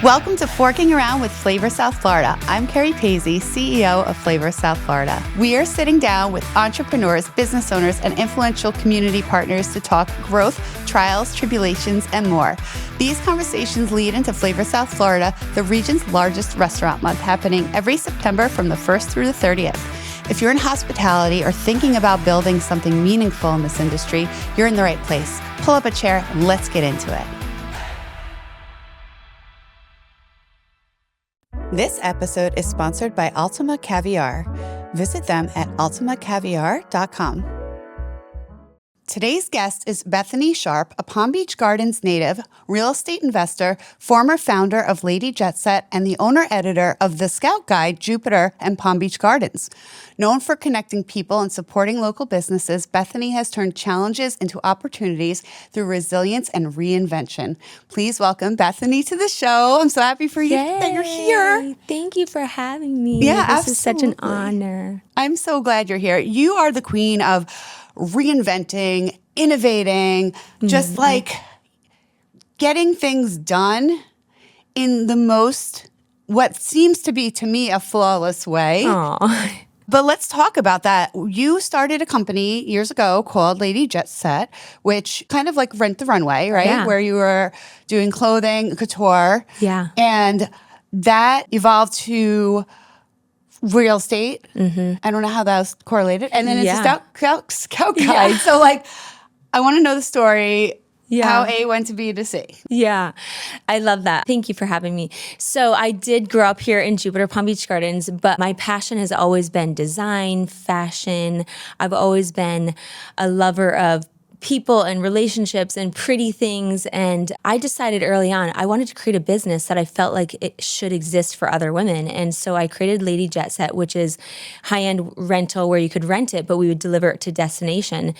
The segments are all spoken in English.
Welcome to Forking Around with Flavor South Florida. I'm Kerri, CEO of Flavor South Florida. We are sitting down with entrepreneurs, business owners, and influential community partners to talk growth, trials, tribulations, and more. These conversations lead into Flavor South Florida, the region's largest restaurant month, happening every September from the 1st through the 30th. If you're in hospitality or thinking about building something meaningful in this industry, you're in the right place. Pull up a chair and let's get into it. This episode is sponsored by Ultima Caviar. Visit them at ultimacaviar.com. Today's guest is Bethany Sharp, a Palm Beach Gardens native, real estate investor, former founder of Lady Jet Set, and the owner-editor of The Scout Guide, Jupiter, and Palm Beach Gardens. Known for connecting people and supporting local businesses, Bethany has turned challenges into opportunities through resilience and reinvention. Please welcome Bethany to the show. I'm so happy for you that you're here. Thank you for having me. Yeah, this is such an honor. I'm so glad you're here. You are the queen of reinventing, innovating, just like getting things done in the most, what seems to be to me, a flawless way. Aww. But let's talk about that. You started a company years ago called Lady Jet Set, which kind of like Rent the Runway, right? Yeah. Where you were doing clothing, couture. Yeah. And that evolved to real estate. I don't know how that was correlated. And then it's a scout guide. Yeah. So like, I want to know the story, Yeah. how A went to B to C. Yeah, I love that. Thank you for having me. So I did grow up here in Jupiter, Palm Beach Gardens, but my passion has always been design, fashion. I've always been a lover of people and relationships and pretty things. And I decided early on, I wanted to create a business that I felt like it should exist for other women. And so I created Lady Jet Set, which is high-end rental where you could rent it, but we would deliver it to destination.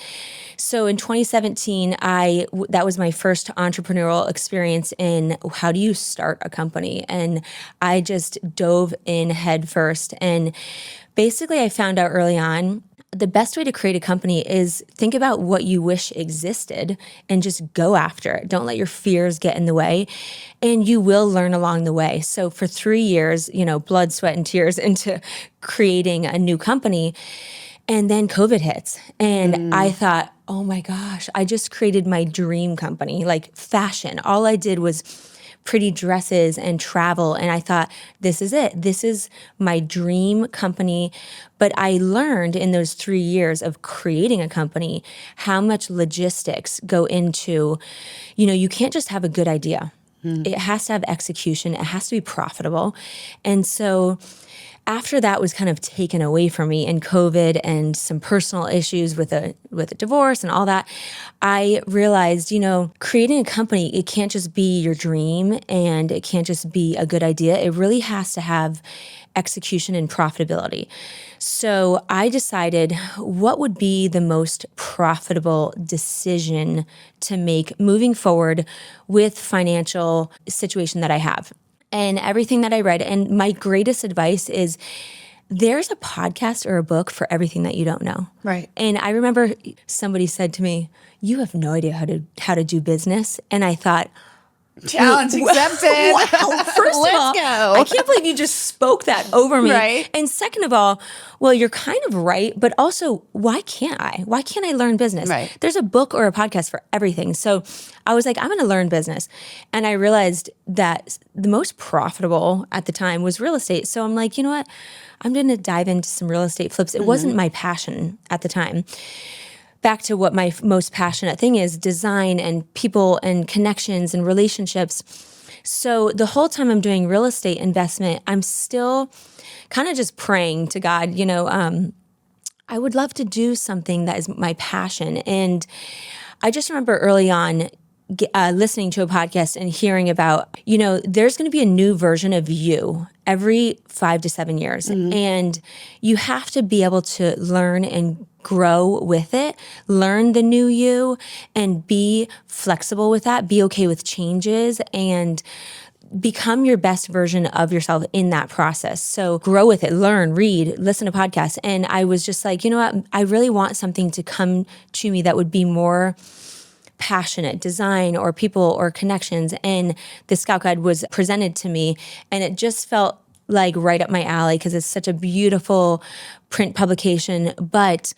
So in 2017, that was my first entrepreneurial experience in how do you start a company? And I just dove in head first. And basically I found out early on, the best way to create a company is think about what you wish existed and just go after it. Don't let your fears get in the way, and you will learn along the way. So for 3 years, blood, sweat, and tears into creating a new company. And then COVID hits. And I thought, oh my gosh, I just created my dream company, like fashion. All I did was pretty dresses and travel. And I thought, this is it. This is my dream company. But I learned in those 3 years of creating a company how much logistics go into, you can't just have a good idea. It has to have execution. It has to be profitable. And so after that was kind of taken away from me in COVID and some personal issues with a divorce and all that, I realized, creating a company, it can't just be your dream and it can't just be a good idea. It really has to have execution and profitability. So I decided what would be the most profitable decision to make moving forward with financial situation that I have. And everything that I read, and my greatest advice is there's a podcast or a book for everything that you don't know. Right. And I remember somebody said to me, "You have no idea how to do business." And I thought, challenge accepted. Wow. First of all, go. I can't believe you just spoke that over me. Right. And second of all, well, you're kind of right, but also, why can't I? Why can't I learn business? Right. There's a book or a podcast for everything. So I was like, I'm going to learn business. And I realized that the most profitable at the time was real estate. So I'm like, you know what? I'm going to dive into some real estate flips. It wasn't my passion at the time. Back to what my most passionate thing is, design and people and connections and relationships. So the whole time I'm doing real estate investment, I'm still kind of just praying to God, I would love to do something that is my passion. And I just remember early on listening to a podcast and hearing about, there's going to be a new version of you every 5 to 7 years. And you have to be able to learn and grow with it, learn the new you, and be flexible with that, be okay with changes, and become your best version of yourself in that process. So grow with it, learn, read, listen to podcasts. And I was just like, you know what? I really want something to come to me that would be more passionate, design or people or connections. And the Scout Guide was presented to me, and it just felt like right up my alley because it's such a beautiful print publication, but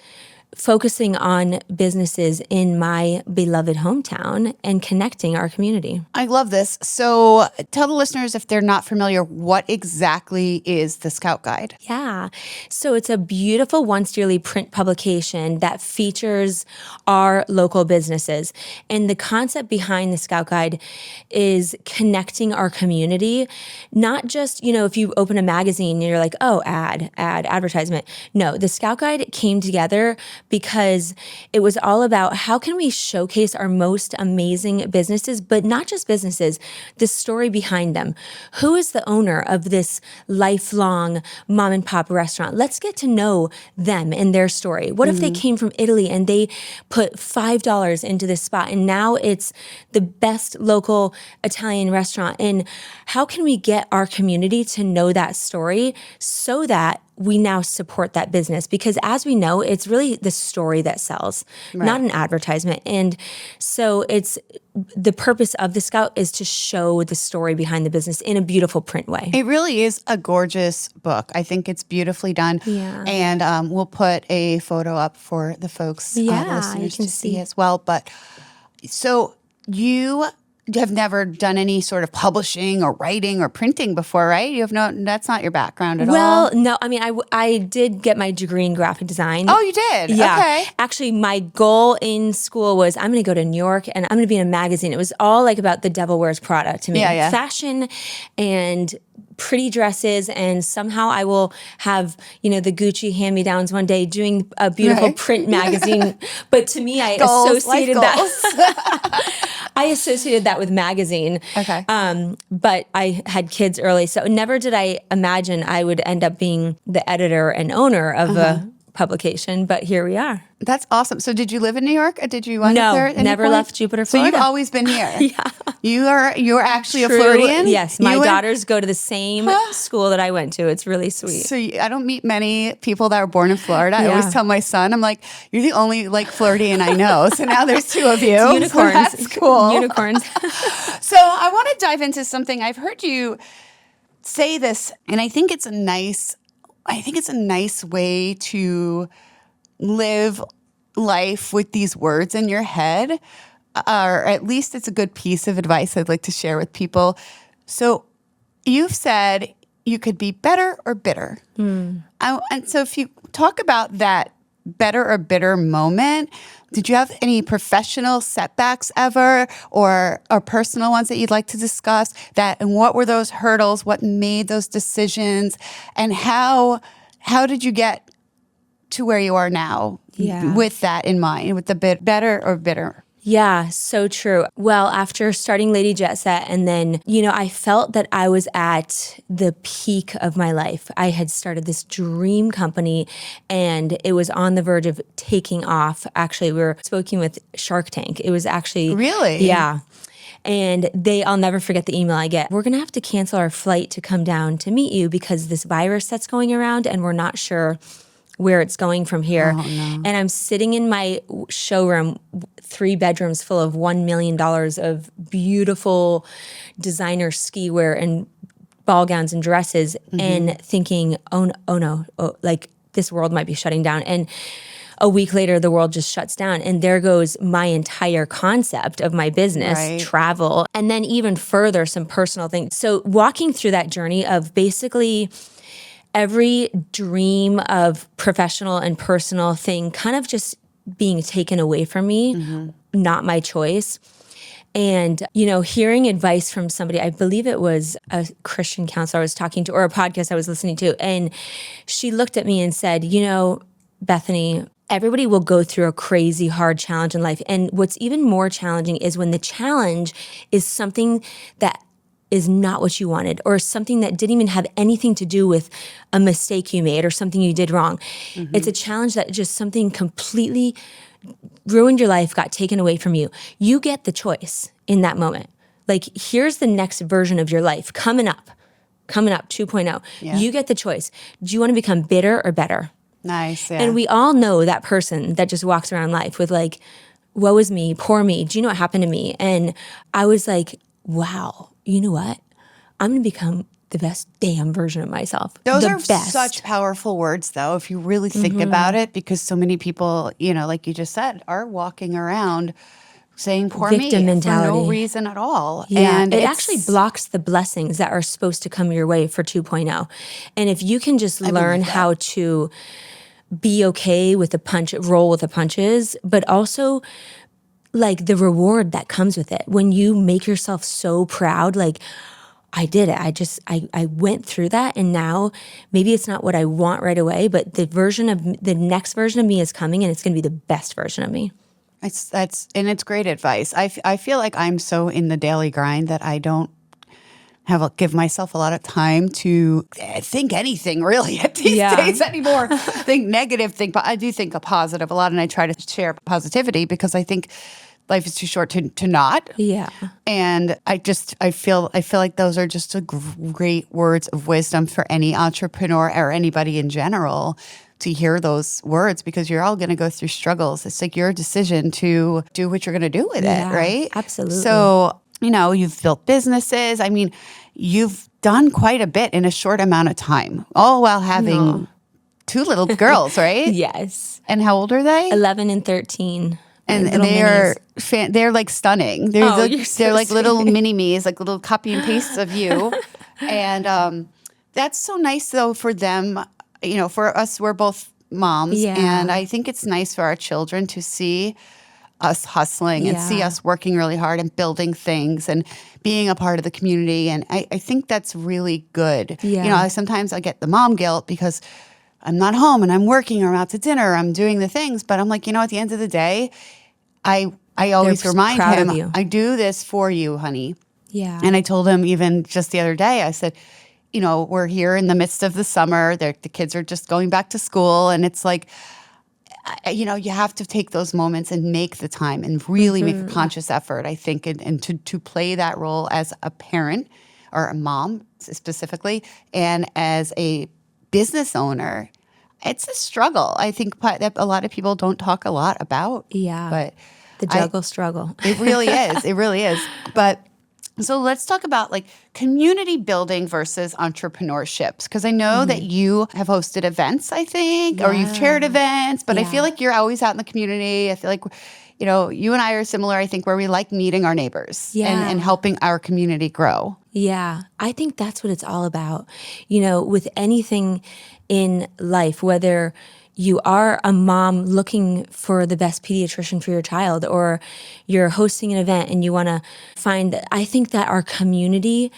focusing on businesses in my beloved hometown and connecting our community. I love this. So tell the listeners, if they're not familiar, what exactly is the Scout Guide? Yeah. So it's a beautiful once yearly print publication that features our local businesses. And the concept behind the Scout Guide is connecting our community, not just, if you open a magazine and you're like, oh, advertisement. No, the Scout Guide came together because it was all about how can we showcase our most amazing businesses, but not just businesses, the story behind them. Who is the owner of this lifelong mom and pop restaurant? Let's get to know them and their story. What if they came from Italy and they put $5 into this spot and now it's the best local Italian restaurant? And how can we get our community to know that story so that we now support that business? Because as we know, it's really the story that sells, not an advertisement. And so it's the purpose of the Scout is to show the story behind the business in a beautiful print way. It really is a gorgeous book. I think it's beautifally done. Yeah. And we'll put a photo up for the folks, listeners to see as well. But so you have never done any sort of publishing or writing or printing before, right? You have that's not your background at all. Well, no, I mean, I did get my degree in graphic design. Oh, you did? Yeah. Okay. Actually, my goal in school was I'm going to go to New York and I'm going to be in a magazine. It was all like about the Devil Wears Prada to me. Yeah. Fashion and pretty dresses, and somehow I will have, the Gucci hand-me-downs one day doing a beautiful print magazine. But to me, I associated that. I associated that with magazine. Okay. But I had kids early, so never did I imagine I would end up being the editor and owner of a publication, but here we are. That's awesome. So did you live in New York? Or did you wind up there at any never point? left Jupiter, So Florida. you've always been here? Yeah. You're actually True. a Floridian? Yes. My daughters go to the same school that I went to. It's really sweet. So I don't meet many people that were born in Florida. I always tell my son, I'm like, you're the only Floridian I know. So now there's two of you. Unicorns. So that's cool. Unicorns. So I want to dive into something. I've heard you say this, and I think it's a nice way to live life with these words in your head, or at least it's a good piece of advice I'd like to share with people. So you've said you could be better or bitter. And so if you talk about that better or bitter moment, did you have any professional setbacks ever or personal ones that you'd like to discuss? And what were those hurdles? What made those decisions? And how did you get to where you are now with that in mind, with the better or bitter? Yeah, so true. Well, after starting Lady Jet Set, and then, I felt that I was at the peak of my life. I had started this dream company and it was on the verge of taking off. Actually, we were speaking with Shark Tank. It was actually... Really? Yeah. And I'll never forget the email I get. We're going to have to cancel our flight to come down to meet you because this virus that's going around and we're not sure where it's going from here. Oh, no. And I'm sitting in my showroom, 3 bedrooms full of $1 million of beautiful designer ski wear and ball gowns and dresses, and thinking, oh no, this world might be shutting down. And a week later, the world just shuts down. And there goes my entire concept of my business, travel, and then even further, some personal things. So walking through that journey of basically every dream of professional and personal thing kind of just being taken away from me, not my choice. And, hearing advice from somebody, I believe it was a Christian counselor I was talking to, or a podcast I was listening to, and she looked at me and said, Bethany, everybody will go through a crazy hard challenge in life. And what's even more challenging is when the challenge is something that is not what you wanted, or something that didn't even have anything to do with a mistake you made or something you did wrong. It's a challenge that just something completely ruined your life, got taken away from you. You get the choice in that moment. Here's the next version of your life coming up 2.0. Yeah. You get the choice. Do you want to become bitter or better? Nice. Yeah. And we all know that person that just walks around life with woe is me, poor me. Do you know what happened to me? And I was like, wow, you know what? I'm going to become the best damn version of myself. Those the are best. such powerful words, though, if you really think about it, because so many people, like you just said, are walking around saying poor Victim me mentality. for no reason at all. Yeah, And it actually blocks the blessings that are supposed to come your way for 2.0. And if you can just learn how to be okay with roll with the punches, but also like the reward that comes with it. When you make yourself so proud, like, I did it. I went through that, and now maybe it's not what I want right away, but the next version of me is coming, and it's going to be the best version of me. It's great advice. I feel like I'm so in the daily grind that I don't give myself a lot of time to think anything really at these days anymore. Think negative, but I do think a positive a lot, and I try to share positivity because I think life is too short to not. Yeah. And I feel like those are just great words of wisdom for any entrepreneur or anybody in general to hear those words, because you're all going to go through struggles. It's like your decision to do what you're going to do with it, right? Absolutely. So, you've built businesses. I mean, you've done quite a bit in a short amount of time, all while having two little girls, right? Yes. And how old are they? 11 and 13. And they're like stunning. They're so like sweet. little mini me's, like little copy and pastes of you. And that's so nice though for them. For us, we're both moms, and I think it's nice for our children to see us hustling and see us working really hard and building things and being a part of the community. And I think that's really good. Yeah. Sometimes I get the mom guilt because I'm not home and I'm working or I'm out to dinner, or I'm doing the things. But I'm like, at the end of the day, I always remind him, I do this for you, honey. Yeah. And I told him even just the other day, I said, we're here in the midst of the summer. The kids are just going back to school. And it's like, you have to take those moments and make the time and really make a conscious effort, I think, and to play that role as a parent or a mom specifically, and as a business owner. It's a struggle. I think that a lot of people don't talk a lot about. Yeah. But the juggle struggle. It really is. It really is. But so let's talk about like community building versus entrepreneurship, because I know that you have hosted events, I think, or you've chaired events, but I feel like you're always out in the community. I feel like, you and I are similar, I think, where we like meeting our neighbors and helping our community grow. Yeah, I think that's what it's all about. With anything in life, whether you are a mom looking for the best pediatrician for your child, or you're hosting an event and you want to I think that our community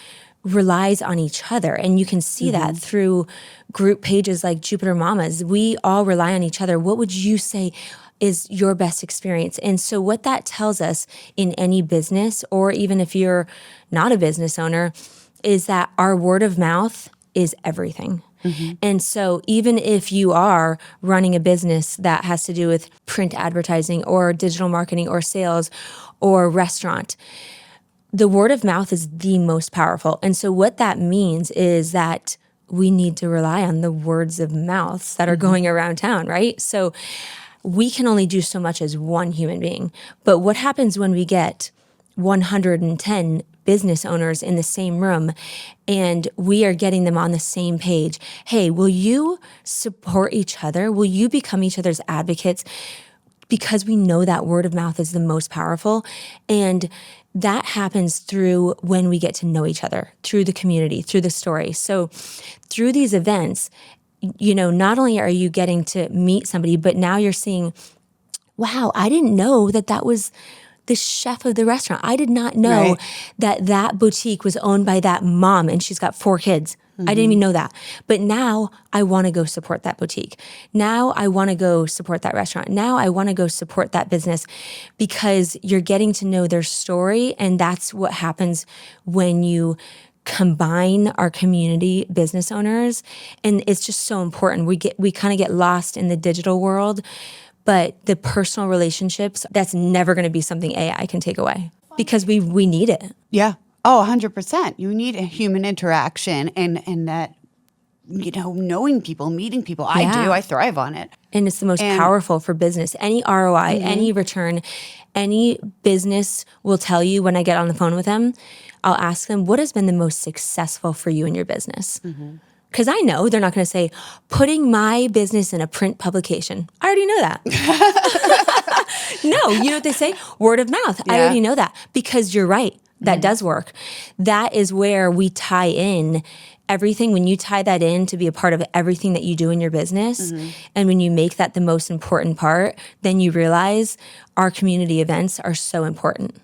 relies on each other. And you can see that through group pages like Jupiter Mamas. We all rely on each other. What would you say is your best experience? And so what that tells us in any business, or even if you're not a business owner, is that our word of mouth is everything. And so even if you are running a business that has to do with print advertising or digital marketing or sales or restaurant, the word of mouth is the most powerful. And so what that means is that we need to rely on the words of mouths that are going around town, right? So we can only do so much as one human being. But what happens when we get 110 business owners in the same room and we are getting them on the same page? Hey, will you support each other? Will you become each other's advocates? Because we know that word of mouth is the most powerful. And that happens through when we get to know each other, through the community, through the story. So through these events, not only are you getting to meet somebody, but now you're seeing, wow, I didn't know that was the chef of the restaurant. I did not know that boutique was owned by that mom and she's got 4 kids. I didn't even know that. But now I want to go support that boutique. Now I want to go support that restaurant. Now I want to go support that business, because you're getting to know their story. And that's what happens when you combine our community business owners. And it's just so important. We kind of get lost in the digital world, but the personal relationships, that's never going to be something AI can take away, because we need it. Yeah. Oh, 100%. You need a human interaction and that, knowing people, meeting people. I do. I thrive on it. And it's the most powerful for business. Any ROI, any return, any business will tell you when I get on the phone with them, I'll ask them, what has been the most successful for you in your business? Because I know they're not going to say, putting my business in a print publication. I already know that. No, you know what they say? Word of mouth. I already know that, because you're right. That does work. That is where we tie in everything. When you tie that in to be a part of everything that you do in your business, and when you make that the most important part, then you realize our community events are so important.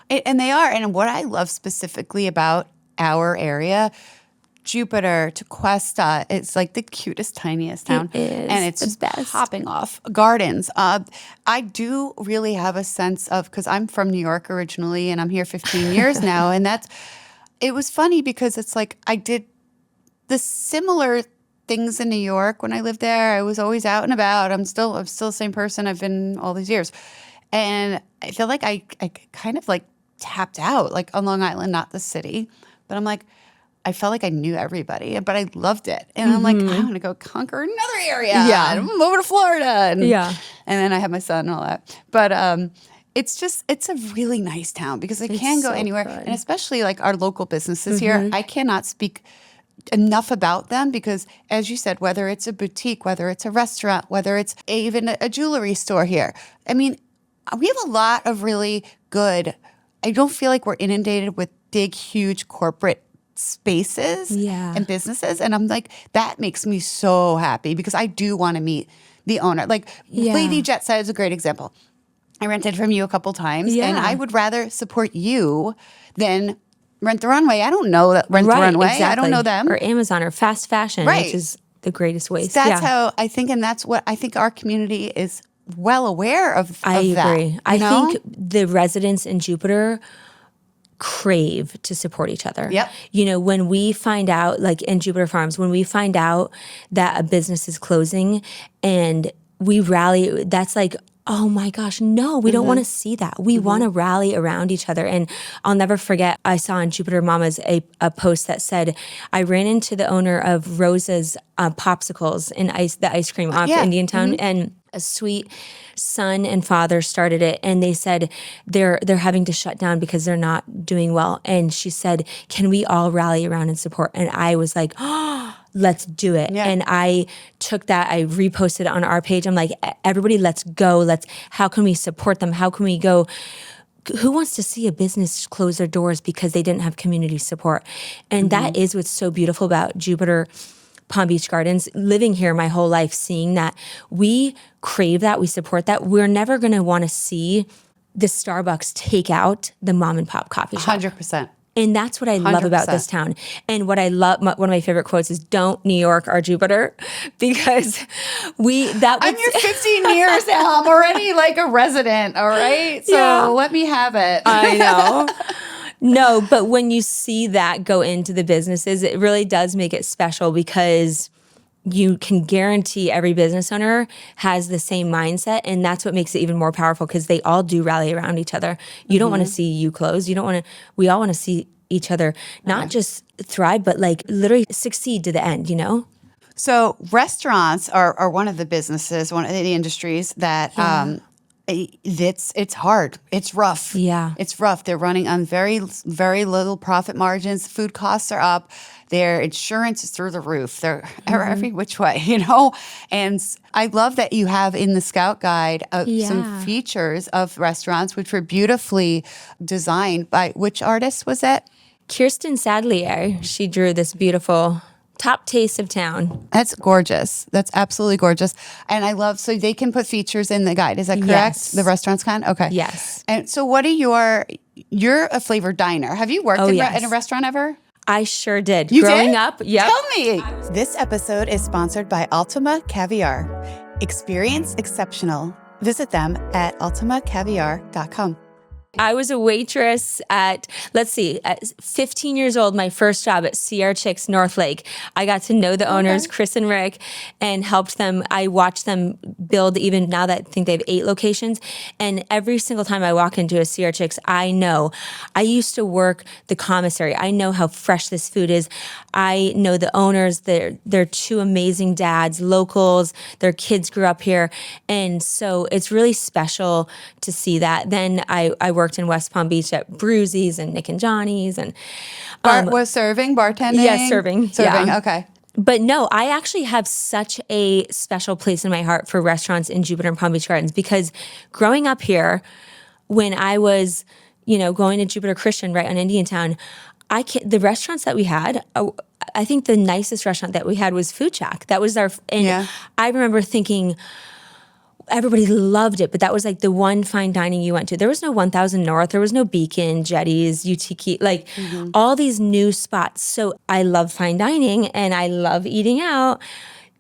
And they are. And what I love specifically about our area, Jupiter to Cuesta, it's like the cutest, tiniest town. It is. And it's the just best. popping off. Gardens. I do really have a sense of, because I'm from New York originally and I'm here 15 years now. And it was funny because it's like I did the similar things in New York when I lived there. I was always out and about. I'm still the same person I've been all these years. And I feel like I kind of like tapped out, like on Long Island, not the city. But I'm like, I felt like I knew everybody, but I loved it. And I'm like, I want to go conquer another area. Yeah. And I'm over to Florida. And Yeah. then I have my son and all that. But it's a really nice town because I can go so anywhere. good. And especially like our local businesses here, I cannot speak enough about them because, as you said, whether it's a boutique, whether it's a restaurant, whether it's even a jewelry store here, I mean, we have a lot of really good, I don't feel like we're inundated with big, huge corporate spaces and businesses. And I'm like, that makes me so happy because I do want to meet the owner. Like Lady Jet Set is a great example. I rented from you a couple times and I would rather support you than Rent the Runway. I don't know that Rent the Runway. Exactly. I don't know them. Or Amazon or fast fashion, which is the greatest waste. That's how I think, and that's what I think our community is well aware of. I agree. That, I think the residents in Jupiter crave to support each other. Yep. You know, when we find out, like in Jupiter Farms, when we find out that a business is closing and we rally, that's like, oh my gosh, no, we don't want to see that. We want to rally around each other. And I'll never forget, I saw on Jupiter Mamas a post that said, I ran into the owner of Rosa's Popsicles in the ice cream off Indiantown, and a sweet son and father started it, and they said they're having to shut down because they're not doing well. And she said, can we all rally around and support? And I was like, oh, let's do it. Yeah. And I took that, I reposted it on our page. I'm like, everybody, let's go. How can we support them? How can we go? Who wants to see a business close their doors because they didn't have community support? And that is what's so beautiful about Jupiter Palm Beach Gardens, living here my whole life, seeing that we crave that, we support that. We're never going to want to see the Starbucks take out the mom and pop coffee shop. 100%. And that's what I love about this town. And what I love, one of my favorite quotes is, don't New York our Jupiter, because I'm here 15 years now. I'm already like a resident, all right? So let me have it. I know. No, but when you see that go into the businesses, it really does make it special because you can guarantee every business owner has the same mindset, and that's what makes it even more powerful because they all do rally around each other. You don't want to see you close. You don't want to. We all want to see each other not just thrive, but like literally succeed to the end. You know. So restaurants are one of the businesses, one of the industries that it's hard. It's rough. Yeah. It's rough. They're running on very, very little profit margins. Food costs are up. Their insurance is through the roof. They're every which way, you know? And I love that you have in the Scout Guide some features of restaurants, which were beautifully designed by, which artist was it? Kirsten Sadlier. She drew this beautiful top taste of town. That's gorgeous. That's absolutely gorgeous. And I love, so they can put features in the guide. Is that correct? Yes. The restaurants can? Okay. Yes. And so what are you're a flavor diner. Have you worked in a restaurant ever? I sure did. You Growing did? up, yep. Tell me. This episode is sponsored by Ultima Caviar. Experience exceptional. Visit them at ultimacaviar.com. I was a waitress at 15 years old, my first job at CR Chicks North Lake. I got to know the owners, Chris and Rick, and helped them. I watched them build, even now that I think they have 8 locations. And every single time I walk into a CR Chicks, I know. I used to work the commissary. I know how fresh this food is. I know the owners. They're 2 amazing dads, locals. Their kids grew up here. And so it's really special to see that. Then I worked in West Palm Beach at Bruzy's and Nick and Johnny's. And was bartending? Yeah, serving. Yeah. Okay. But no, I actually have such a special place in my heart for restaurants in Jupiter and Palm Beach Gardens, because growing up here, when I was, going to Jupiter Christian right on Indiantown, the restaurants that we had, I think the nicest restaurant that we had was Food Shack. That was I remember thinking, everybody loved it, but that was like the one fine dining you went to. There was no 1000 North, there was no Beacon, Jetties, UTK, all these new spots. So I love fine dining and I love eating out.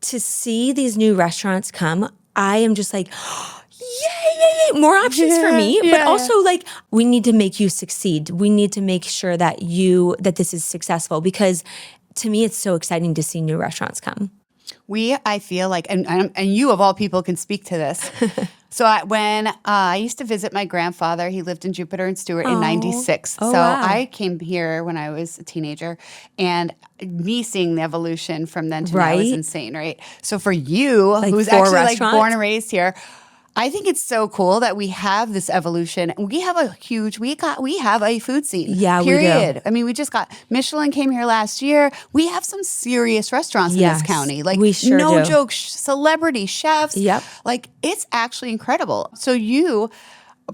To see these new restaurants come, I am just like, yay, more options for me. But also we need to make you succeed. We need to make sure that this is successful, because to me, it's so exciting to see new restaurants come. I feel like, and you of all people can speak to this. So when I used to visit my grandfather, he lived in Jupiter and Stewart in 96. Oh, so wow. I came here when I was a teenager, and me seeing the evolution from then to now is insane, right? So for you, who's 4 actually restaurants? Born and raised here, I think it's so cool that we have this evolution. We have we have a food scene. Yeah, period. we do. I mean, we just got Michelin came here last year. We have some serious restaurants in this county. We sure no do. joke, celebrity chefs. Yep. It's actually incredible. So you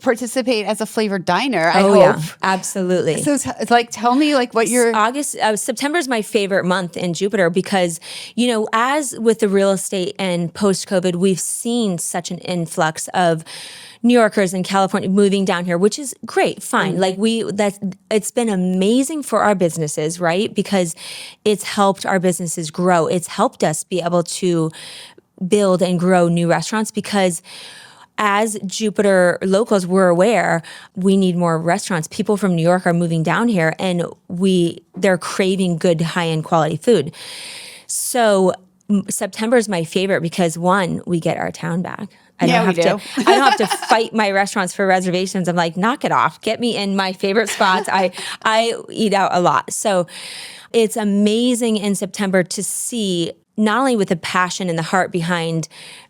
participate as a flavored diner, I hope. Yeah, absolutely. So tell me what your September is my favorite month in Jupiter, because, as with the real estate and post-COVID, we've seen such an influx of New Yorkers and California moving down here, which is great, fine. It's been amazing for our businesses, right? Because it's helped our businesses grow. It's helped us be able to build and grow new restaurants, because as Jupiter locals, we're aware we need more restaurants. People from New York are moving down here, and they're craving good, high-end quality food. So September is my favorite because, one, we get our town back. I don't have to fight my restaurants for reservations. I'm like, knock it off. Get me in my favorite spots. I eat out a lot. So it's amazing in September to see, not only with the passion and the heart behind,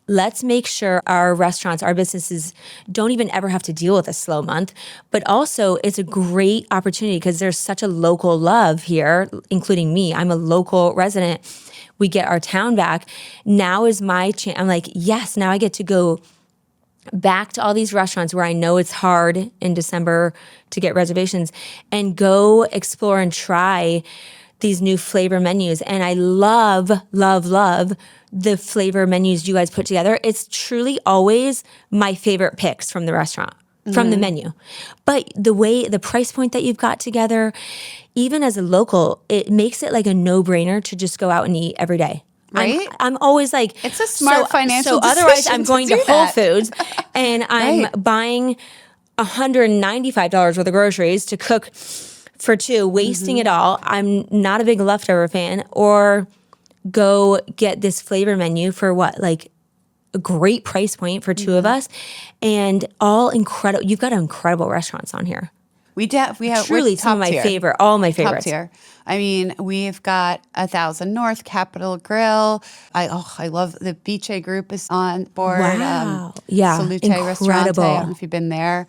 let's make sure our restaurants, our businesses don't even ever have to deal with a slow month, but also it's a great opportunity because there's such a local love here, including me. I'm a local resident. We get our town back. Now is my chance. I'm like, yes, now I get to go back to all these restaurants where I know it's hard in December to get reservations, and go explore and try these new flavor menus. And I love, love, love the flavor menus you guys put together. It's truly always my favorite picks from the restaurant, from the menu. But the price point that you've got together, even as a local, it makes it like a no-brainer to just go out and eat every day. Right? I'm always like, it's a smart financial decision. So otherwise I'm to going do to Whole that. Foods and I'm buying $195 worth of groceries to cook for 2, wasting it all. I'm not a big leftover fan. Or go get this flavor menu for a great price point for 2 of us, and all incredible. You've got incredible restaurants on here. We have truly some of my favorite, all my favorites. Top tier. I mean, we've got 1000 North, Capitol Grill. I love the Beach Group is on board. Wow. Salute Incredible. Restaurante. I don't know if you've been there.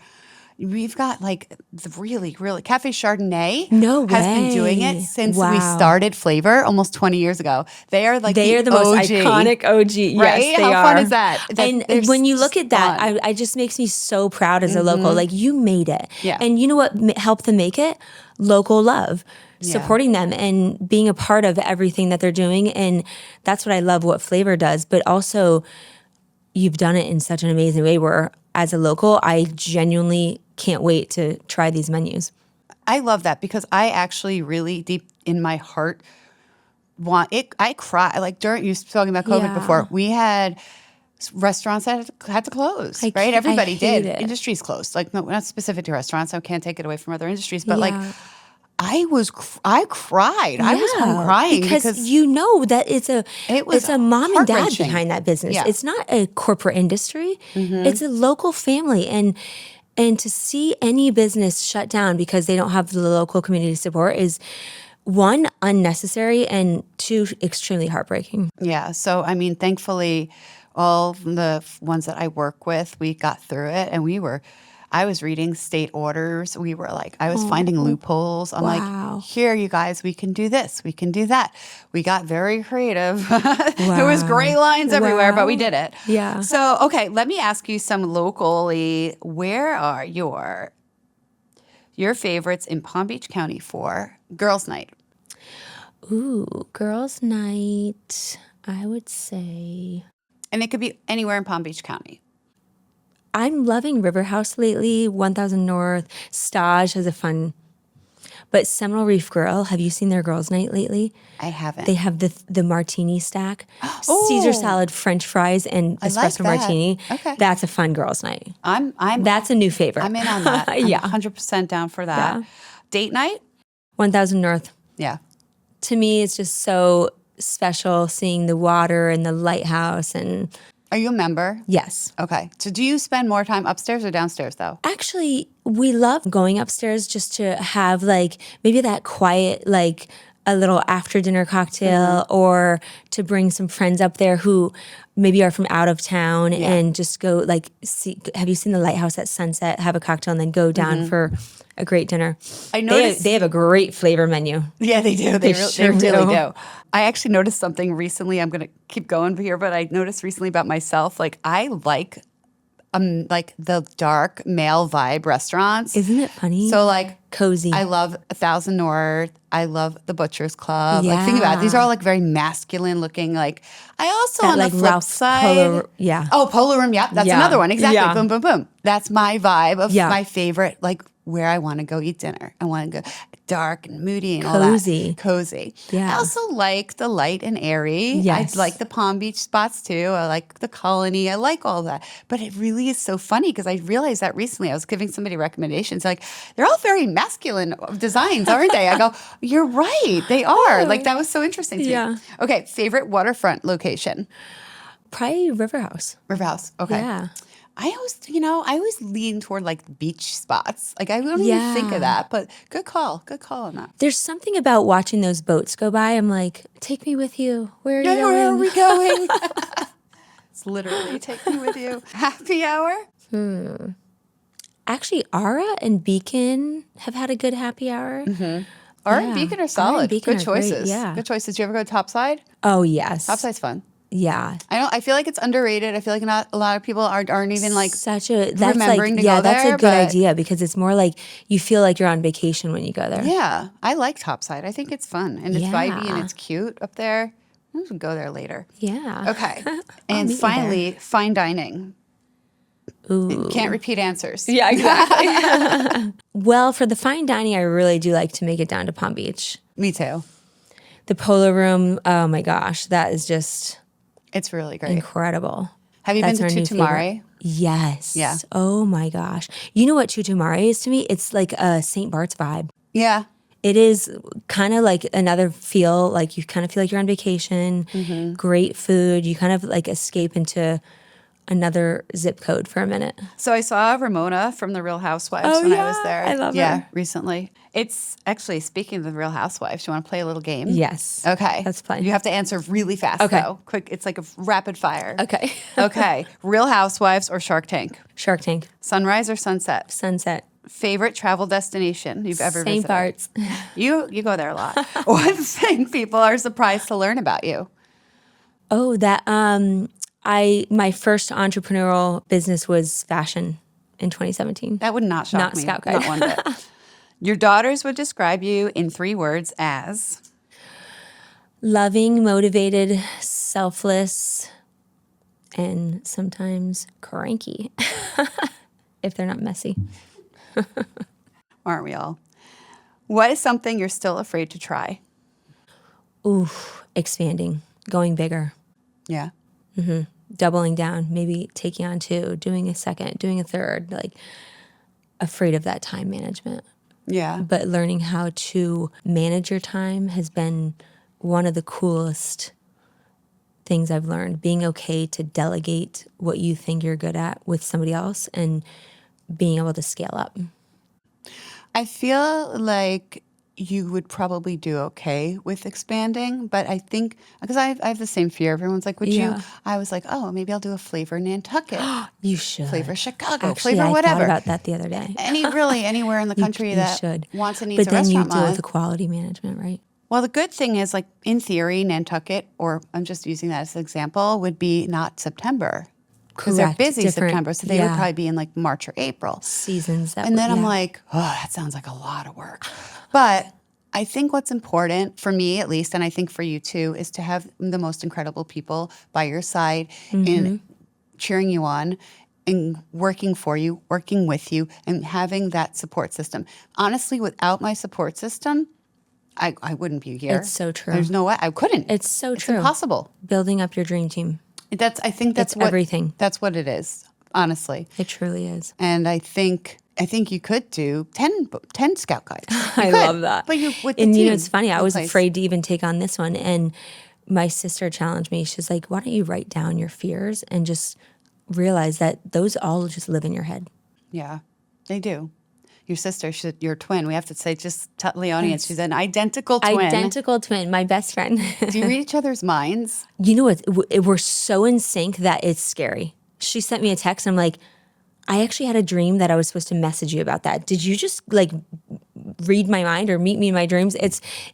We've got the really, really Cafe Chardonnay has been doing it since we started Flavor almost 20 years ago. They are the most iconic OG. Right? Yes, they How are. fun is that? And when you look at that, I just makes me so proud as a local. Like, you made it. Yeah. And you know what helped them make it? Local love. Supporting them and being a part of everything that they're doing. And that's what I love what Flavor does. But also, you've done it in such an amazing way where, as a local, I genuinely can't wait to try these menus. I love that because I actually really deep in my heart want it. I cry. You were talking about COVID before. We had restaurants had to close, I right? Everybody hate did. it. Industries closed. Like, no, not specific to restaurants. I can't take it away from other industries. But like, Yeah. I cried. I was home crying because you know that it was it's a mom and dad heart-wrenching. behind that business. Yeah. It's not a corporate industry. It's a local family, and to see any business shut down because they don't have the local community support is, one, unnecessary, and two, extremely heartbreaking. Yeah. So, I mean, thankfully, all the ones that I work with, we got through it, and I was reading state orders. I was finding loopholes. I'm Wow. like, here, you guys, we can do this. We can do that. We got very creative. There was gray lines everywhere, but we did it. Yeah. So, okay, let me ask you some locally. Where are your favorites in Palm Beach County for girls' night? Ooh, girls' night, I would say. And it could be anywhere in Palm Beach County. I'm loving River House lately. 1000 North. Stage has a fun. But Seminole Reef Grill, have you seen their girls' night lately? I haven't. They have the martini stack, Oh. Caesar salad, French fries, and I like espresso that. martini. Okay. That's a fun girls' night. That's a new favorite. I'm in on that. I'm Yeah. 100% down for that. Yeah. Date night? 1000 North. Yeah. To me, it's just so special seeing the water and the lighthouse. And Are you a member? yes. Okay. So do you spend more time upstairs or downstairs though? Actually, we love going upstairs just to have like maybe that quiet, like a little after dinner cocktail, or to bring some friends up there who maybe are from out of town and just go like see. Have you seen the lighthouse at sunset? Have a cocktail and then go down for a great dinner. I noticed they have a great flavor menu. Yeah, they do. They sure really do. do. I actually noticed something recently. I'm going to keep going here, but I noticed recently about myself. Like I like the dark male vibe restaurants. Isn't it funny? So like cozy. I love 1000 North. I love the Butcher's Club. Like think about it. These are all like very masculine looking. Like I also That, on like, the flip Ralph's side. Polo, yeah. Oh, Polo Room. Yeah, that's Yeah. another one. Exactly. Yeah. Boom, boom, boom. That's my vibe of Yeah. my favorite. Like where I want to go eat dinner. I want to go dark and moody and Cozy. all that. Cozy. Yeah. I also like the light and airy. Yes. I like the Palm Beach spots too. I like the Colony. I like all that. But it really is so funny because I realized that recently. I was giving somebody recommendations. Like they're all very masculine designs, aren't they? I go, you're right. They are. Like that was so interesting to Yeah. me. Okay. Favorite waterfront location? Probably River House. River House. Okay. Yeah. I always lean toward like beach spots. Like I don't even think of that, but good call. Good call on that. There's something about watching those boats go by. I'm like, take me with you. Where are you going? Where are we going? It's literally take me with you. Happy hour? Actually, Ara and Beacon have had a good happy hour. Art and Beacon are solid. Beacon Good are great, choices. yeah. Good choices. Do you ever go to Topside? Oh, yes. Topside's fun. Yeah. I feel like it's underrated. I feel like not a lot of people aren't even like That's like, remembering to go that's there, a good but- idea because it's more like you feel like you're on vacation when you go there. Yeah, I like Topside. I think it's fun and it's vibey and Yeah. it's cute up there. We should go there later. Yeah. Okay. meet And you finally, fine dining. Ooh. Can't repeat answers. Yeah, exactly. Well, for the fine dining, I really do like to make it down to Palm Beach. Me too. The Polo Room, oh my gosh, that is just It's really great. incredible. Have you That's been our to new Tutumare? favorite. Yes. Yeah. Oh my gosh. You know what Tutumare is to me? It's like a St. Bart's vibe. Yeah. It is kind of like another feel, like you kind of feel like you're on vacation, great food. You kind of like escape into another zip code for a minute. So I saw Ramona from The Real Housewives Oh, when I yeah. was there. I love Yeah, her. recently. It's actually, speaking of The Real Housewives, do you want to play a little game? Yes. Okay. Let's play. You have to answer really fast, Okay. though. Quick. It's like a rapid fire. Okay. Okay. Real Housewives or Shark Tank? Shark Tank, Sunrise or sunset? Sunset, Favorite travel destination you've ever St. visited? Bart's. You go there a lot. One thing people are surprised to learn about you. Oh, that my first entrepreneurial business was fashion in 2017. That would not shock Not me. Scout Guide. Not one bit. Your daughters would describe you in 3 words as Loving, motivated, selfless, and sometimes cranky if they're not messy. aren't we all? What is something you're still afraid to try? Ooh, expanding, going bigger. Yeah. doubling down, maybe taking on 2, doing a second, doing a third, like afraid of that time management. Yeah. But learning how to manage your time has been one of the coolest things I've learned. Being okay to delegate what you think you're good at with somebody else and being able to scale up. I feel like you would probably do okay with expanding, but I think because I have the same fear. Everyone's like, "Would you?" I was like, "Oh, maybe I'll do a flavor Nantucket, You should. flavor Chicago, Actually, flavor I whatever." thought about that the other day. Anywhere in the country You that should. wants and needs But a then you restaurant deal with mod. the quality management, right? Well, the good thing is, like in theory, Nantucket, or I'm just using that as an example, would be not September because they're Correct. busy Different- September, so they would yeah. probably be in like March or April. Seasons that And then I'm yeah. like, oh, that sounds like a lot of work. But I think what's important for me, at least, and I think for you too, is to have the most incredible people by your side in cheering you on and working for you, working with you, and having that support system. Honestly, without my support system, I wouldn't be here. It's so true. There's no way I couldn't. It's so It's true. impossible. Building up your dream team. I think that's It's what everything. That's what it is, honestly. It truly is. And I think you could do 10 scout guides. I could, love that. But you with the and team it's funny. I in was place. afraid to even take on this one, and my sister challenged me. She's like, "Why don't you write down your fears and just realize that those all just live in your head?" Yeah, they do. Your sister, your twin. We have to say, just tell the audience, she's an identical twin. Identical twin, my best friend. Do you read each other's minds? You know what? We're so in sync that it's scary. She sent me a text, and I'm like, I actually had a dream that I was supposed to message you about that. Did you just like read my mind or meet me in my dreams?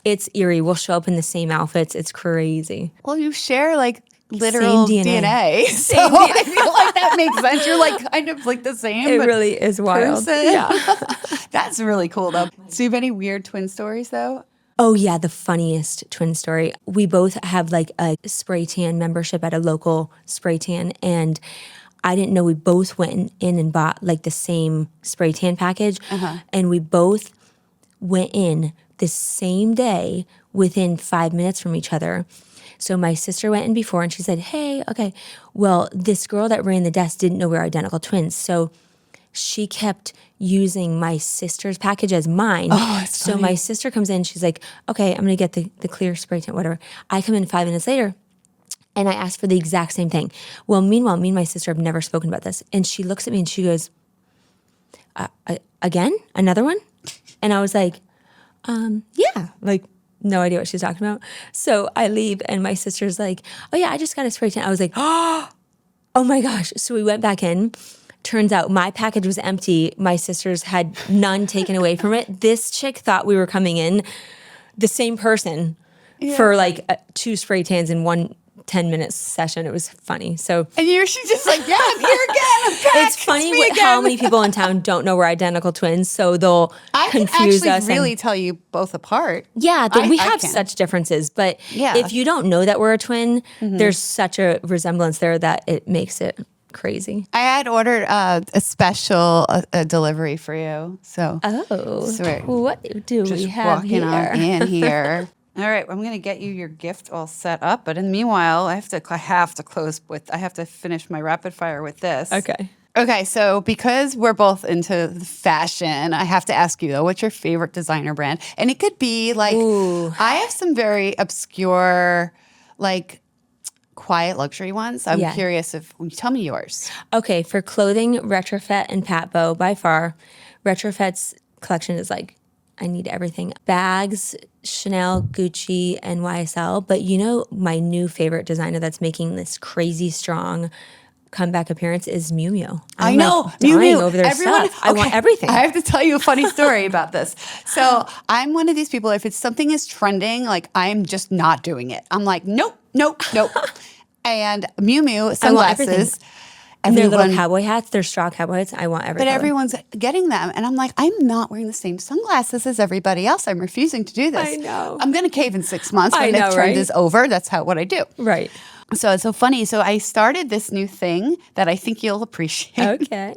It's eerie. We'll show up in the same outfits. It's crazy. Well, you share like literal Same DNA. So I feel like that makes sense. You're like kind of like the same. It but really is wild. person. Yeah. That's really cool though. So you have any weird twin stories though? Oh yeah, the funniest twin story. We both have like a spray tan membership at a local spray tan, and I didn't know we both went in and bought like the same spray tan package, and we both went in the same day within 5 minutes from each other. So my sister went in before and she said, "Hey, okay, well, this girl that ran the desk didn't know we were identical twins." So she kept using my sister's package as mine. Oh, it's so funny. my sister comes in, she's like, "Okay, I'm gonna get the clear spray tan, whatever." I come in 5 minutes later and I asked for the exact same thing. Well, meanwhile, me and my sister have never spoken about this. And she looks at me and she goes, "Again? Another one?" And I was like, yeah, like no idea what she's talking about. So I leave and my sister's like, "Oh yeah, I just got a spray tan." I was like, oh my gosh. So we went back in. Turns out my package was empty. My sister's had none taken away from it. This chick thought we were coming in, the same person, for like 2 spray tans in one 10-minute session. It was funny. So And she's just like, "Yeah, I'm here again. I'm back. it's funny me again." how many people in town don't know we're identical twins. So they'll I can confuse actually us. really and, tell you both apart. yeah, we I have can. such differences. But Yeah. if you don't know that we're a twin, there's such a resemblance there that it makes it crazy. I had ordered a special delivery for you. So Oh, Sweet. what do just we have walking here? on in here. All right, I'm going to get you your gift all set up, but in the meanwhile, I have to finish my rapid fire with this. Okay. Okay, so because we're both into fashion, I have to ask you though, what's your favorite designer brand? And it could be like I have some very obscure, like quiet luxury ones. I'm Yeah. curious if you tell me yours. Okay, for clothing, Retrofet and Patbo by far. Retrofet's collection is like, I need everything. Bags, Chanel, Gucci, and YSL. But you know, my new favorite designer that's making this crazy strong comeback appearance is Miu Miu. I I'm know, like Miu dying Miu. over their stuff. I want Okay, everything. I have to tell you a funny story about this. So I'm one of these people, if it's something is trending, like I'm just not doing it. I'm like, nope. And Miu Miu sunglasses. everything. And their little everyone- cowboy hats, their straw cowboy hats, I want every But color. everyone's getting them. And I'm like, I'm not wearing the same sunglasses as everybody else. I'm refusing to do this. I know. I'm going to cave in 6 months I when the know, trend right? is over. That's what I do. Right. So it's so funny. So I started this new thing that I think you'll appreciate. Okay.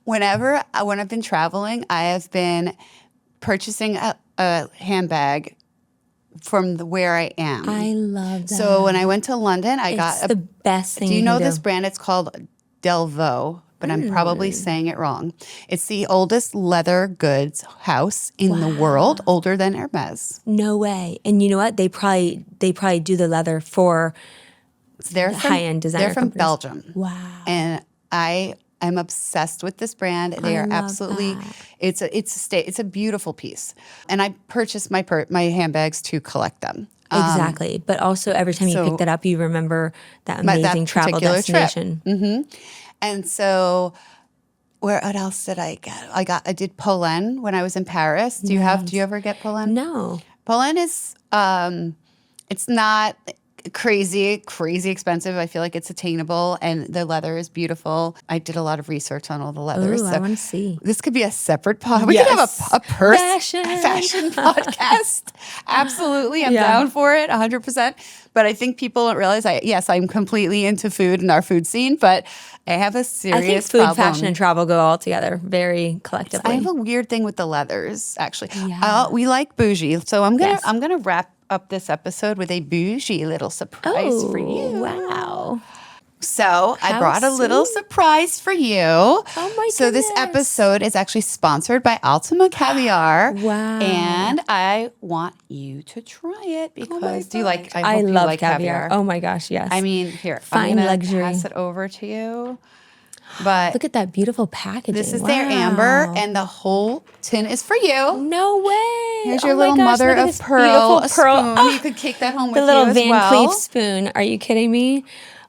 When I've been traveling, I have been purchasing a handbag where I am. I love that. So when I went to London, I it's got the best thing. Do you can know do. this brand? It's called Delvaux, but I'm probably saying it wrong. It's the oldest leather goods house in the world, older than Hermes. No way. And you know what? They probably do the leather for They're from high-end designer They're from companies. Belgium. Wow. And I'm obsessed with this brand. They are love absolutely. that. It's a beautiful piece. And I purchased my handbags to collect them. Exactly. But also every time you pick that up, you remember that amazing travel particular destination. Trip. And so, what else did I get? I did Pollen when I was in Paris. Do you ever get Pollen? No. Pollen is it's not crazy expensive. I feel like it's attainable, and the leather is beautiful. I did a lot of research on all the leathers. Ooh, I want to see. This could be a separate pod. We could have a fashion podcast. Absolutely. I'm down for it 100%. But I think people don't realize I'm completely into food and our food scene, but I have a serious I think food, problem. fashion, and travel go all together very collectively. I have a weird thing with the leathers, actually. We like bougie. So I'm gonna wrap up this episode with a bougie little surprise for you. Wow. So I brought a little surprise for you. Oh my So this episode is actually sponsored by Ultima Caviar. Wow. And I want you to try it because do you like I hope you love like caviar. Oh my gosh, yes. I mean, here, Fine I'm gonna luxury. pass it over to you. But look at that beautiful packaging. this is their amber, and the whole tin is for you. No way. Here's your little mother of pearl spoon. You could take that home with you as well. The little Van Cleef spoon. Are you kidding me?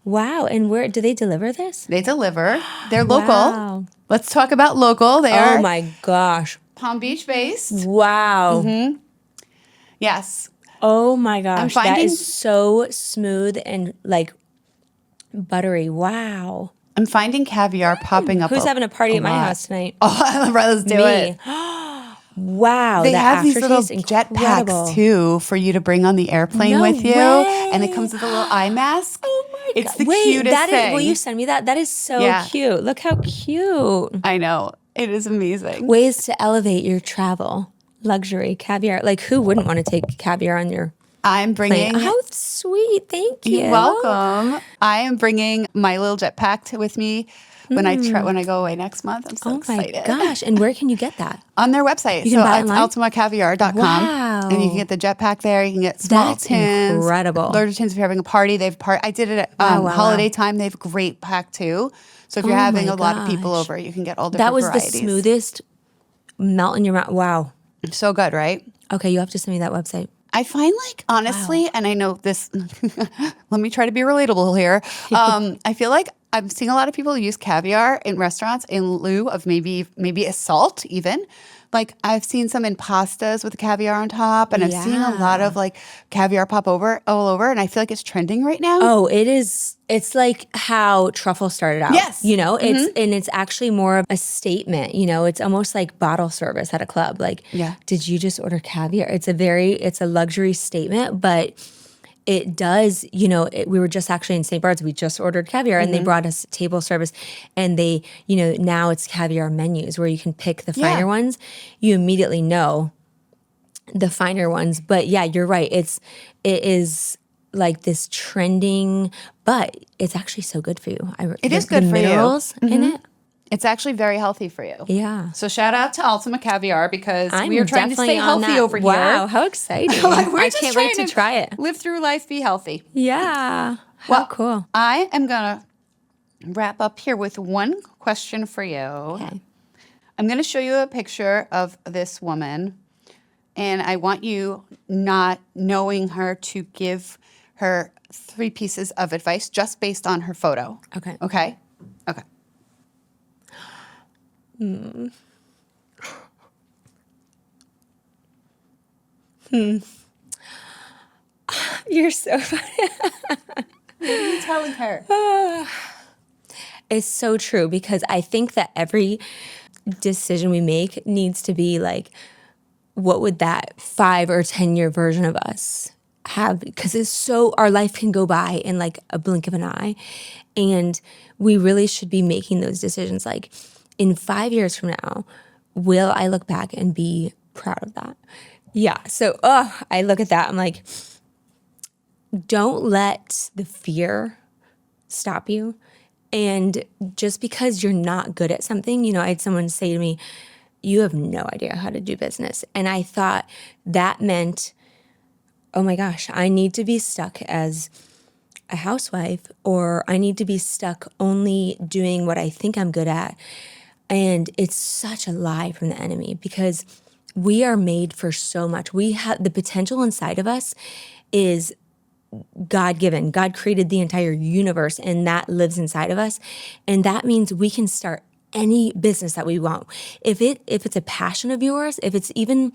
Wow. And where do they deliver this? They deliver. They're local. Wow. Let's talk about local. They are Oh my gosh. Palm Beach based. Wow. Yes. Oh my gosh. That finding- is so smooth and like buttery. Wow. I'm finding caviar popping up. Who's having a party at my lot. house tonight? Oh, let's do it. Wow. They that have these little aftertaste is jet incredible. packs too for you to bring on the airplane No with you. way. And it comes with a little eye mask. Oh my It's God. the Wait, cutest that is, thing. will you send me that? That is so Yeah. cute. Look how cute. I know. It is amazing. Ways to elevate your travel. Luxury, caviar. Like who wouldn't want to take caviar on your I'm bringing. plane? How sweet. Thank you. You're welcome. I am bringing my little jet pack with me when I go away next month. I'm so excited. Oh my gosh. And where can you get that? On their website. You can buy it it's online? ultimacaviar.com. Wow. And you can get the jetpack there. You can get small That's tins. incredible. Larger tins if you're having a party. I did it at holiday time. They have a great pack too. So if you're having my a lot of people gosh. over, you can get all different That was varieties. the smoothest melt in your mouth. Wow. So good, right? Okay, you have to send me that website. I find like, honestly, and I know this, let me try to be relatable here. I feel like I'm seeing a lot of people use caviar in restaurants in lieu of maybe a salt even. Like I've seen some in pastas with caviar on top, and I've seen a lot of like caviar pop all over, and I feel like it's trending right now. Oh, it is. It's like how truffle started out. Yes. You know, it's actually more of a statement. You know, it's almost like bottle service at a club. Like, did you just order caviar? It's a luxury statement, but it does, we were just actually in St. Bart's. We just ordered caviar and they brought us table service, and they, now it's caviar menus where you can pick the finer ones. You immediately know the finer ones. But yeah, you're right. It is like this trending, but it's actually so good for you. It is good for you. The minerals in it. It's actually very healthy for you. Yeah. So shout out to Ultima Caviar because I'm we are trying to stay definitely on healthy that. over here. Wow, how exciting. I can't wait to try it. Live through life, be healthy. Yeah. How cool. I am going to wrap up here with one question for you. Okay. I'm going to show you a picture of this woman, and I want you, not knowing her, to give her 3 pieces of advice just based on her photo. Okay. Okay? Okay. You're so funny. What are you telling her? It's so true, because I think that every decision we make needs to be like, what would that 5 or 10-year version of us have? Because our life can go by in like a blink of an eye. And we really should be making those decisions. Like, in 5 years from now, will I look back and be proud of that? Yeah. So, I look at that. I'm like, don't let the fear stop you. And just because you're not good at something, I had someone say to me, you have no idea how to do business. And I thought that meant, oh my gosh, I need to be stuck as a housewife, or I need to be stuck only doing what I think I'm good at. And it's such a lie from the enemy, because we are made for so much. We have the potential inside of us is God-given. God created the entire universe, and that lives inside of us. And that means we can start any business that we want. If it's a passion of yours, if it's even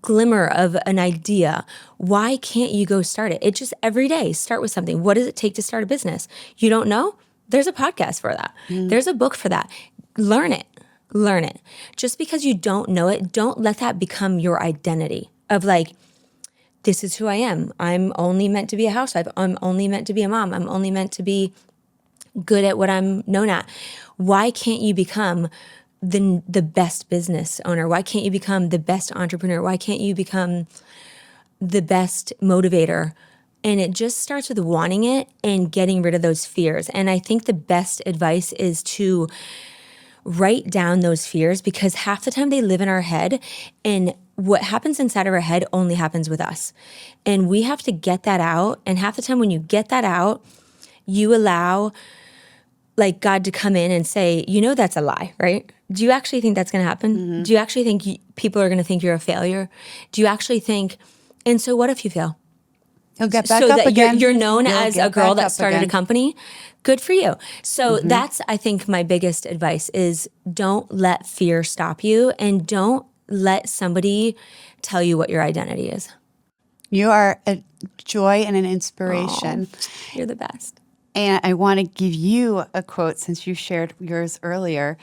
glimmer of an idea, why can't you go start it? It just every day start with something. What does it take to start a business? You don't know? There's a podcast for that. There's a book for that. Learn it. Learn it. Just because you don't know it, don't let that become your identity of like, this is who I am. I'm only meant to be a housewife. I'm only meant to be a mom. I'm only meant to be good at what I'm known at. Why can't you become the best business owner? Why can't you become the best entrepreneur? Why can't you become the best motivator? And it just starts with wanting it and getting rid of those fears. And I think the best advice is to write down those fears, because half the time they live in our head, and what happens inside of our head only happens with us. And we have to get that out. And half the time when you get that out, you allow like God to come in and say, that's a lie, right? Do you actually think that's going to happen? Mm-hmm. Do you actually think people are going to think you're a failure? Do you actually think, and so what if you fail? He'll get back so up that again. You're known as a girl that started a company. Good for you. So that's, I think, my biggest advice is don't let fear stop you, and don't let somebody tell you what your identity is. You are a joy and an inspiration. Aww, you're the best. And I want to give you a quote, since you shared yours earlier.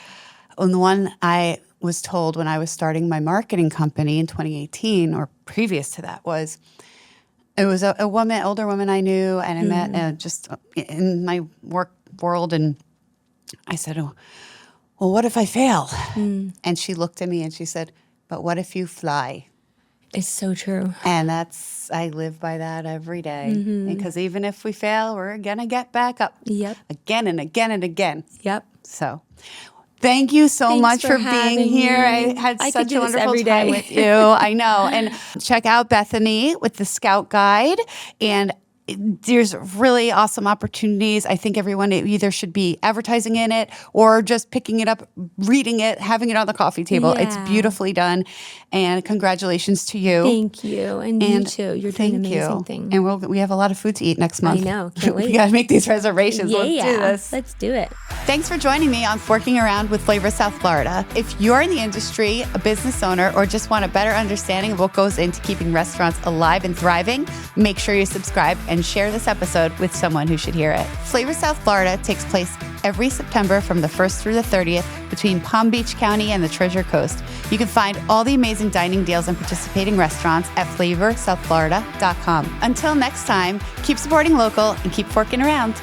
And the one I was told when I was starting my marketing company in 2018, or previous to that, was it was a woman, older woman I knew, and I met just in my work world. And I said, oh, well, what if I fail? And she looked at me and she said, but what if you fly? It's so true. And I live by that every day. Because even if we fail, we're going to get back up. Yep. Again and again and again. Yep. So thank you so much for being here. Me. I had I such a wonderful every time day. with you. I know. And check out Bethany with the Scout Guide. And there's really awesome opportunities. I think everyone either should be advertising in it or just picking it up, reading it, having it on the coffee table. Yeah. It's beautifully done. And congratulations to you. Thank you. And you too. You're doing an amazing thing. And we have a lot of food to eat next month. I know. Can't wait. We got to make these reservations. Yeah. Let's do this. Let's do it. Thanks for joining me on Forking Around with Flavor South Florida. If you're in the industry, a business owner, or just want a better understanding of what goes into keeping restaurants alive and thriving, make sure you subscribe and share this episode with someone who should hear it. Flavor South Florida takes place every September from the 1st through the 30th between Palm Beach County and the Treasure Coast. You can find all the amazing dining deals and participating restaurants at flavorsouthflorida.com. Until next time, keep supporting local and keep forking around.